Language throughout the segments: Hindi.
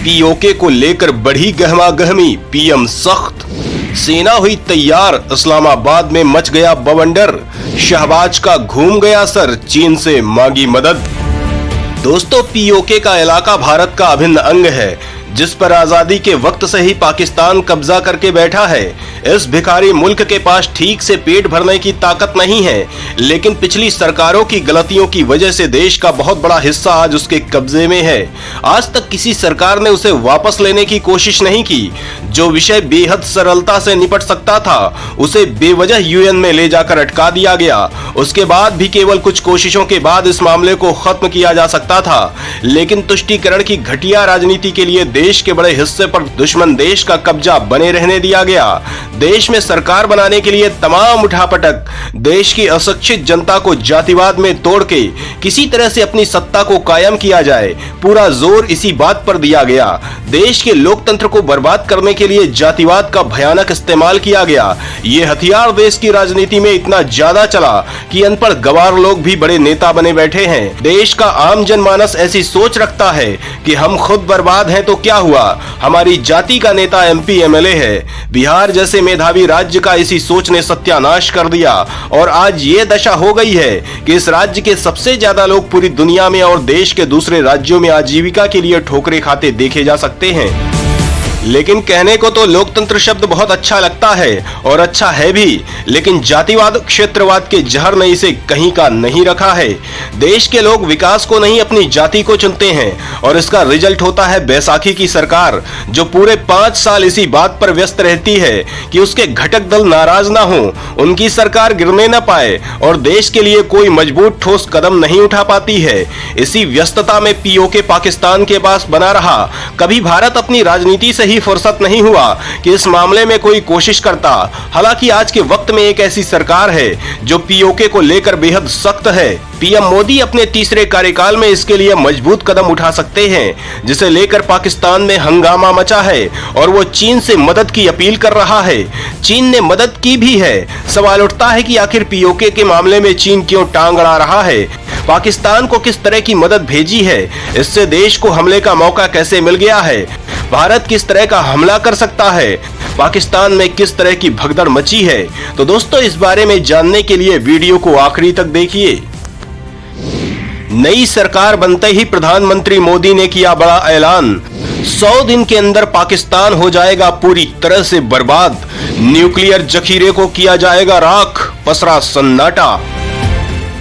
पीओके को लेकर बढ़ी गहमागहमी, पीएम सख्त, सेना हुई तैयार, इस्लामाबाद में मच गया बवंडर, शहबाज का घूम गया सर, चीन से मांगी मदद। दोस्तों, पीओके का इलाका भारत का अभिन्न अंग है, जिस पर आजादी के वक्त से ही पाकिस्तान कब्जा करके बैठा है। इस भिखारी मुल्क के पास ठीक से पेट भरने की ताकत नहीं है, लेकिन पिछली सरकारों की गलतियों की वजह से देश का बहुत बड़ा हिस्सा आज उसके कब्जे में है। आज तक किसी सरकार ने उसे वापस लेने की कोशिश नहीं की। जो विषय बेहद सरलता से निपट सकता था, उसे बेवजह यूएन में ले जाकर अटका दिया गया। उसके बाद भी केवल कुछ कोशिशों के बाद इस मामले को खत्म किया जा सकता था, लेकिन तुष्टीकरण की घटिया राजनीति के लिए देश के बड़े हिस्से पर दुश्मन देश का कब्जा बने रहने दिया गया। देश में सरकार बनाने के लिए तमाम उठापटक, देश की अशिक्षित जनता को जातिवाद में तोड़ के किसी तरह से अपनी सत्ता को कायम किया जाए, पूरा जोर इसी बात पर दिया गया। देश के लोकतंत्र को बर्बाद करने के लिए जातिवाद का भयानक इस्तेमाल किया गया। ये हथियार देश की राजनीति में इतना ज्यादा चला कि अनपढ़ गवार लोग भी बड़े नेता बने बैठे हैं। देश का आम जनमानस ऐसी सोच रखता है कि हम खुद बर्बाद हैं तो क्या हुआ, हमारी जाति का नेता एमपी एमएलए है। बिहार जैसे मेधावी राज्य का इसी सोच ने सत्यानाश कर दिया और आज ये दशा हो गई है कि इस राज्य के सबसे ज्यादा लोग पूरी दुनिया में और देश के दूसरे राज्यों में आजीविका के लिए ठोकरें खाते देखे जा सकते हैं। लेकिन कहने को तो लोकतंत्र शब्द बहुत अच्छा लगता है और अच्छा है भी, लेकिन जातिवाद, क्षेत्रवाद के जहर ने इसे कहीं का नहीं रखा है। देश के लोग विकास को नहीं, अपनी जाति को चुनते हैं और इसका रिजल्ट होता है बैसाखी की सरकार, जो पूरे 5 साल इसी बात पर व्यस्त रहती है कि उसके घटक दल नाराज ना हो, उनकी सरकार गिरने न पाए और देश के लिए कोई मजबूत ठोस कदम नहीं उठा पाती है। इसी व्यस्तता में पीओके पाकिस्तान के पास बना रहा। कभी भारत अपनी राजनीति से फुर्सत नहीं हुआ कि इस मामले में कोई कोशिश करता। हालांकि आज के वक्त में एक ऐसी सरकार है जो पीओके को लेकर बेहद सख्त है। पीएम मोदी अपने तीसरे कार्यकाल में इसके लिए मजबूत कदम उठा सकते हैं, जिसे लेकर पाकिस्तान में हंगामा मचा है और वो चीन से मदद की अपील कर रहा है। चीन ने मदद की भी है। सवाल उठता है कि आखिर पीओके के मामले में चीन क्यों टांग अड़ा रहा है, पाकिस्तान को किस तरह की मदद भेजी है, इससे देश को हमले का मौका कैसे मिल गया है, भारत किस तरह का हमला कर सकता है, पाकिस्तान में किस तरह की भगदड़ मची है। तो दोस्तों, इस बारे में जानने के लिए वीडियो को आखिरी तक देखिए। नई सरकार बनते ही प्रधानमंत्री मोदी ने किया बड़ा ऐलान, 100 दिन के अंदर पाकिस्तान हो जाएगा पूरी तरह से बर्बाद, न्यूक्लियर जखीरे को किया जाएगा राख, पसरा सन्नाटा।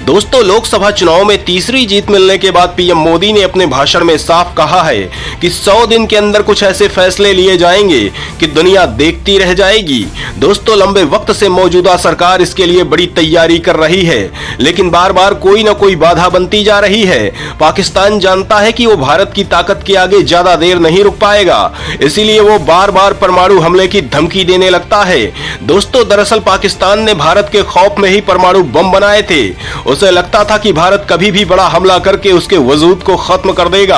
दोस्तों, लोकसभा चुनाव में तीसरी जीत मिलने के बाद पीएम मोदी ने अपने भाषण में साफ कहा है कि 100 दिन के अंदर कुछ ऐसे फैसले लिए जाएंगे कि दुनिया देखती रह जाएगी। दोस्तों, लंबे वक्त से मौजूदा सरकार इसके लिए बड़ी तैयारी कर रही है, लेकिन बार बार कोई न कोई बाधा बनती जा रही है। पाकिस्तान जानता है कि वो भारत की ताकत के आगे ज्यादा देर नहीं रुक पाएगा, इसीलिए वो बार बार परमाणु हमले की धमकी देने लगता है। दोस्तों, दरअसल पाकिस्तान ने भारत के खौफ में ही परमाणु बम बनाए थे। उसे लगता था कि भारत कभी भी बड़ा हमला करके उसके वजूद को खत्म कर देगा।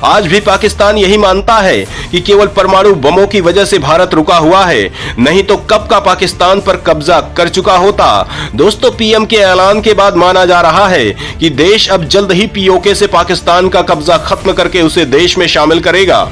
आज भी पाकिस्तान यही मानता है कि केवल परमाणु बमों की वजह से भारत रुका हुआ है, नहीं तो कब का पाकिस्तान पर कब्जा कर चुका होता। दोस्तों, पीएम के ऐलान के बाद माना जा रहा है कि देश अब जल्द ही पीओके से पाकिस्तान का कब्जा खत्म करके उसे देश में शामिल करेगा।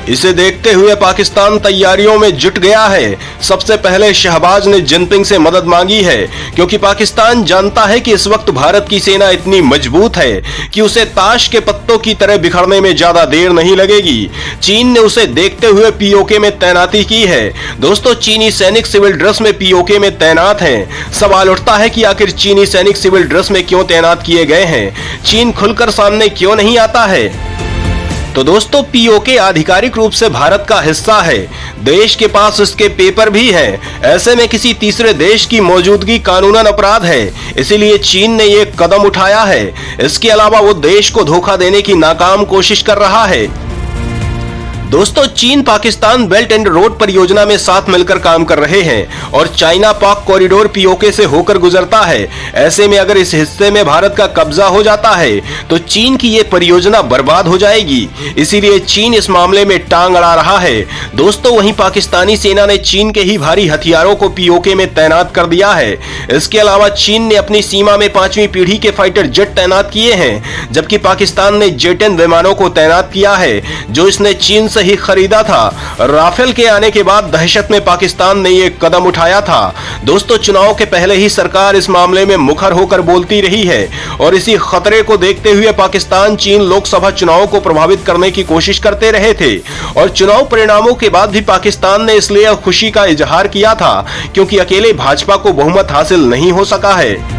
इसे देखते हुए पाकिस्तान तैयारियों में जुट गया है। सबसे पहले शहबाज ने जिनपिंग से मदद मांगी है, क्योंकि पाकिस्तान जानता है कि इस वक्त भारत की सेना इतनी मजबूत है कि उसे ताश के पत्तों की तरह बिखरने में ज्यादा देर नहीं लगेगी। चीन ने उसे देखते हुए पीओके में तैनाती की है। दोस्तों, चीनी सैनिक सिविल ड्रेस में पीओके में तैनात हैं। सवाल उठता है कि आखिर चीनी सैनिक सिविल ड्रेस में क्यों तैनात किए गए हैं, चीन खुलकर सामने क्यों नहीं आता है। तो दोस्तों, पीओके आधिकारिक रूप से भारत का हिस्सा है, देश के पास इसके पेपर भी हैं। ऐसे में किसी तीसरे देश की मौजूदगी कानूनन अपराध है, इसीलिए चीन ने ये कदम उठाया है। इसके अलावा वो देश को धोखा देने की नाकाम कोशिश कर रहा है। दोस्तों, चीन पाकिस्तान बेल्ट एंड रोड परियोजना में साथ मिलकर काम कर रहे हैं और चाइना पाक कॉरिडोर पीओके से होकर गुजरता है। ऐसे में अगर इस हिस्से में भारत का कब्जा हो जाता है तो चीन की ये परियोजना बर्बाद हो जाएगी। इसीलिए चीन इस मामले में टांग अड़ा रहा है। दोस्तों, वहीं पाकिस्तानी सेना ने चीन के ही भारी हथियारों को पीओके में तैनात कर दिया है। इसके अलावा चीन ने अपनी सीमा में 5वीं पीढ़ी के फाइटर जेट तैनात किए हैं, जबकि पाकिस्तान ने जेट-10 विमानों को तैनात किया है, जो इसने चीन से ही खरीदा था। राफेल के आने के बाद दहशत में पाकिस्तान ने ये कदम उठाया था। दोस्तों, चुनाव के पहले ही सरकार इस मामले में मुखर होकर बोलती रही है और इसी खतरे को देखते हुए पाकिस्तान चीन लोकसभा चुनाव को प्रभावित करने की कोशिश करते रहे थे और चुनाव परिणामों के बाद भी पाकिस्तान ने इसलिए खुशी का इजहार किया था क्योंकि अकेले भाजपा को बहुमत हासिल नहीं हो सका है।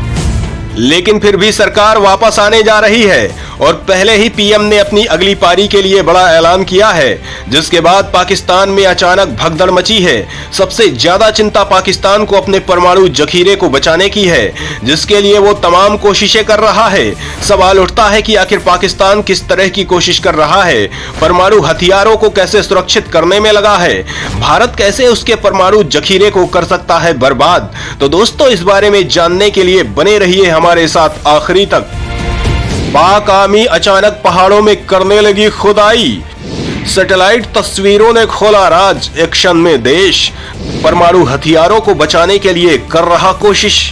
लेकिन फिर भी सरकार वापस आने जा रही है और पहले ही पीएम ने अपनी अगली पारी के लिए बड़ा ऐलान किया है, जिसके बाद पाकिस्तान में अचानक भगदड़ मची है। सबसे ज्यादा चिंता पाकिस्तान को अपने परमाणु जखीरे को बचाने की है, जिसके लिए वो तमाम कोशिशें कर रहा है। सवाल उठता है कि आखिर पाकिस्तान किस तरह की कोशिश कर रहा है, परमाणु हथियारों को कैसे सुरक्षित करने में लगा है, भारत कैसे उसके परमाणु जखीरे को कर सकता है बर्बाद। तो दोस्तों, इस बारे में जानने के लिए बने रहिए हमारे साथ आखिरी तक। पाक आर्मी अचानक पहाड़ों में करने लगी खुदाई, सैटेलाइट तस्वीरों ने खोला राज, एक्शन में देश परमाणु हथियारों को बचाने के लिए कर रहा कोशिश।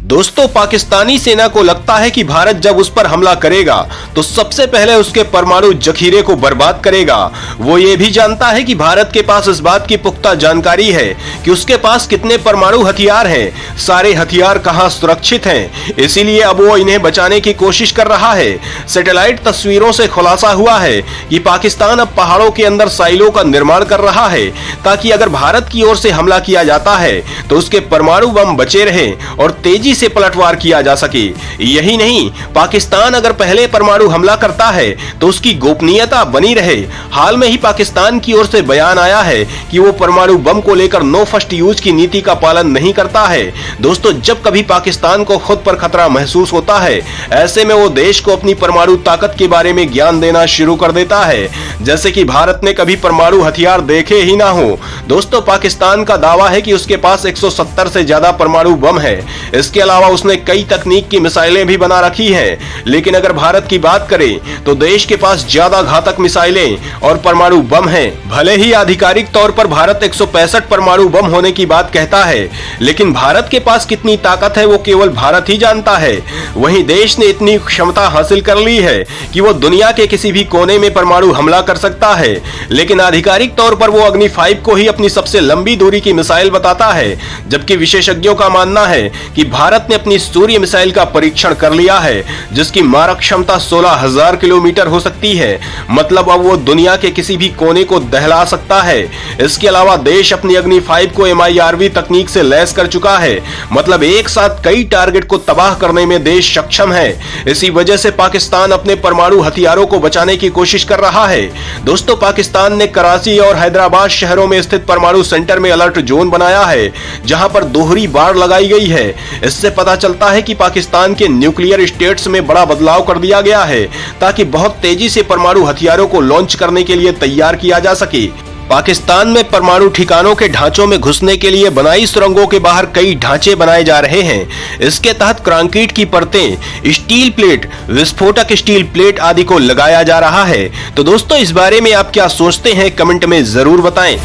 दोस्तों, पाकिस्तानी सेना को लगता है कि भारत जब उस पर हमला करेगा तो सबसे पहले उसके परमाणु जखीरे को बर्बाद करेगा। वो ये भी जानता है कि भारत के पास इस बात की पुख्ता जानकारी है कि उसके पास कितने परमाणु हथियार हैं, सारे हथियार कहां सुरक्षित हैं। इसीलिए अब वो इन्हें बचाने की कोशिश कर रहा है। सैटेलाइट तस्वीरों से खुलासा हुआ है कि पाकिस्तान अब पहाड़ों के अंदर साइलों का निर्माण कर रहा है, ताकि अगर भारत की ओर से हमला किया जाता है तो उसके परमाणु बम बचे रहें और तेजी से पलटवार किया जा सके। यही नहीं, पाकिस्तान अगर पहले परमाणु हमला करता है तो उसकी गोपनीयता बनी रहे। हाल में ही पाकिस्तान की ओर से बयान आया है कि वो परमाणु बम को लेकर नो फर्स्ट यूज की नीति का पालन नहीं करता है। दोस्तों, जब कभी पाकिस्तान को खुद पर खतरा महसूस होता है, ऐसे में वो देश को अपनी परमाणु ताकत के बारे में ज्ञान देना शुरू कर देता है, जैसे कि भारत ने कभी परमाणु हथियार देखे ही ना हो। दोस्तों, पाकिस्तान का दावा है कि उसके पास 170 से ज्यादा परमाणु बम है। इसके अलावा उसने कई तकनीक की मिसाइलें भी बना रखी हैं। लेकिन अगर भारत की बात करें तो देश के पास ज्यादा घातक मिसाइलें और परमाणु बम हैं। भले ही आधिकारिक तौर पर भारत 165 परमाणु बम होने की बात कहता है, लेकिन भारत के पास कितनी ताकत है वो केवल भारत ही जानता है। वहीं देश ने इतनी क्षमता हासिल कर ली है कि वो दुनिया के किसी भी कोने में परमाणु हमला कर सकता है। लेकिन आधिकारिक तौर पर वो अग्नि 5 को ही अपनी सबसे लंबी दूरी की मिसाइल बताता है, जबकि विशेषज्ञों का मानना है कि भारत ने अपनी सूर्य मिसाइल का परीक्षण कर लिया है, जिसकी मारक क्षमता 16,000 किलोमीटर हो सकती है। मतलब अब वो दुनिया के किसी भी कोने को दहला सकता है। इसके अलावा देश अपनी अग्नि 5 को MIRV तकनीक से लैस कर चुका है। मतलब एक साथ कई टारगेट को तबाह करने में देश सक्षम है। इसी वजह से पाकिस्तान अपने परमाणु हथियारों को बचाने की कोशिश कर रहा है। दोस्तों, पाकिस्तान ने कराची और हैदराबाद शहरों में स्थित परमाणु सेंटर में अलर्ट जोन बनाया है, जहां पर दोहरी बाड़ लगाई गई है। इससे पता चलता है कि पाकिस्तान के न्यूक्लियर स्टेट्स में बड़ा बदलाव कर दिया गया है, ताकि बहुत तेजी से परमाणु हथियारों को लॉन्च करने के लिए तैयार किया जा सके। पाकिस्तान में परमाणु ठिकानों के ढांचों में घुसने के लिए बनाई सुरंगों के बाहर कई ढांचे बनाए जा रहे हैं। इसके तहत कंक्रीट की परतें, स्टील प्लेट, विस्फोटक स्टील प्लेट आदि को लगाया जा रहा है। तो दोस्तों, इस बारे में आप क्या सोचते हैं, कमेंट में जरूर बताएं।